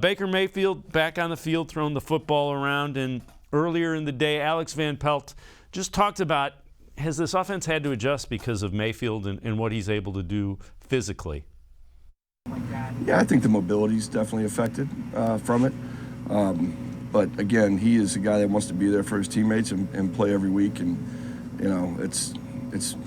Baker Mayfield back on the field throwing the football around, and earlier in the day, Alex Van Pelt just talked about, has this offense had to adjust because of Mayfield and what he's able to do physically? Yeah, I think the mobility is definitely affected from it. But again, he is a guy that wants to be there for his teammates and play every week. And it's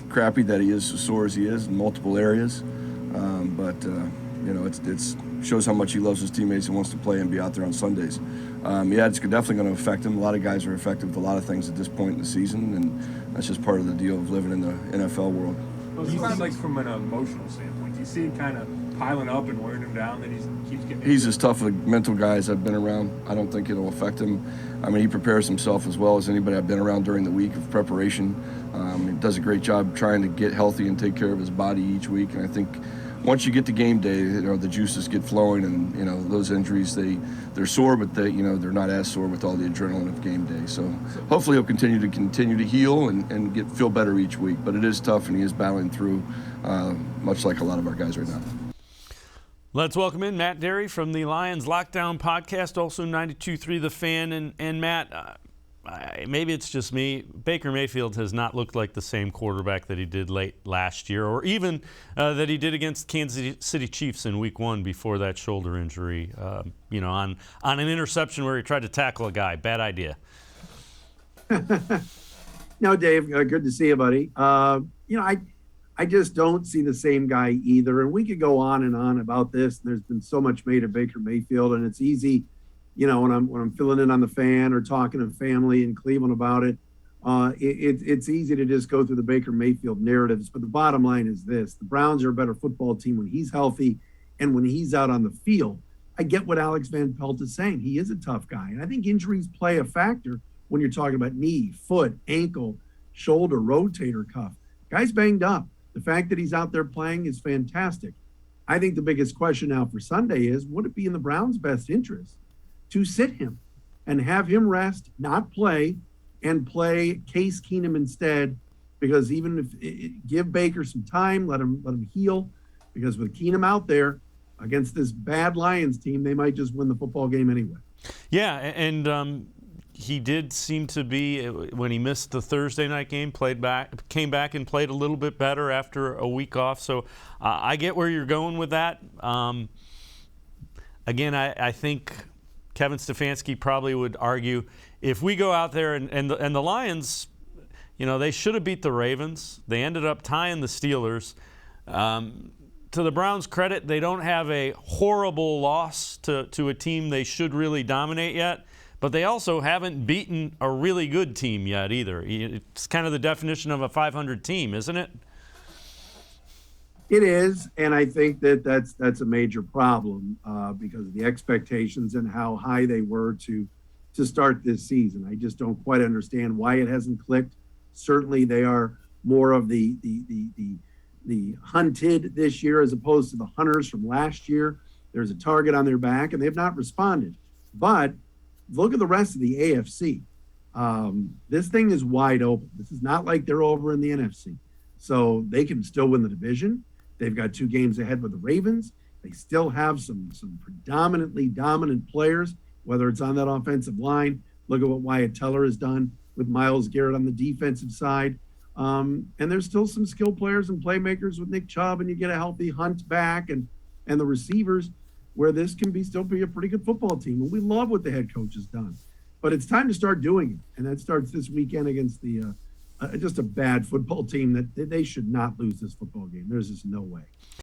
crappy that he is as sore as he is in multiple areas. But it shows how much he loves his teammates and wants to play and be out there on Sundays. It's definitely going to affect him. A lot of guys are affected with a lot of things at this point in the season, and that's just part of the deal of living in the NFL world. Well, he's not like from an emotional standpoint. Do you see it kind of piling up and wearing him down that he keeps getting? He's as tough a mental guy as I've been around. I don't think it'll affect him. I mean, he prepares himself as well as anybody I've been around during the week of preparation. He does a great job trying to get healthy and take care of his body each week. And I think once you get to game day, the juices get flowing, and those injuries they're sore, but they're not as sore with all the adrenaline of game day. So hopefully he'll continue to heal and feel better each week. But it is tough, and he is battling through, much like a lot of our guys right now. Let's welcome in Matt Dery from the Lions Lockdown Podcast, also 92.3 The Fan. And Matt, maybe it's just me, Baker Mayfield has not looked like the same quarterback that he did late last year, or even that he did against Kansas City Chiefs in Week 1 before that shoulder injury, on an interception where he tried to tackle a guy. Bad idea. No, Dave, good to see you, buddy. I just don't see the same guy either. And we could go on and on about this. There's been so much made of Baker Mayfield, and it's easy, when I'm filling in on the Fan or talking to family in Cleveland about it. It's easy to just go through the Baker Mayfield narratives. But the bottom line is this: the Browns are a better football team when he's healthy and when he's out on the field. I get what Alex Van Pelt is saying. He is a tough guy. And I think injuries play a factor when you're talking about knee, foot, ankle, shoulder, rotator cuff. Guy's banged up. The fact that he's out there playing is fantastic. I think the biggest question now for Sunday is, would it be in the Browns' best interest to sit him and have him rest, not play, and play Case Keenum instead? Because even if give Baker some time, let him heal. Because with Keenum out there against this bad Lions team, they might just win the football game anyway. Yeah, and he did seem to be, when he missed the Thursday night game, came back and played a little bit better after a week off. So I get where you're going with that. Again, I think Kevin Stefanski probably would argue, if we go out there and the Lions, they should have beat the Ravens. They ended up tying the Steelers. To the Browns' credit, they don't have a horrible loss to a team they should really dominate yet. But they also haven't beaten a really good team yet either. It's kind of the definition of a 500 team, isn't it? It is, and I think that's a major problem because of the expectations and how high they were to start this season. I just don't quite understand why it hasn't clicked. Certainly, they are more of the hunted this year as opposed to the hunters from last year. There's a target on their back, and they've not responded. But look at the rest of the AFC. This thing is wide open. This is not like they're over in the NFC. So they can still win the division. They've got 2 games ahead with the Ravens. They still have some predominantly dominant players, whether it's on that offensive line. Look at what Wyatt Teller has done with Myles Garrett on the defensive side. And there's still some skilled players and playmakers with Nick Chubb, and you get a healthy Hunt back and the receivers, where this can still be a pretty good football team. And we love what the head coach has done. But it's time to start doing it. And that starts this weekend against the just a bad football team that they should not lose this football game. There's just no way.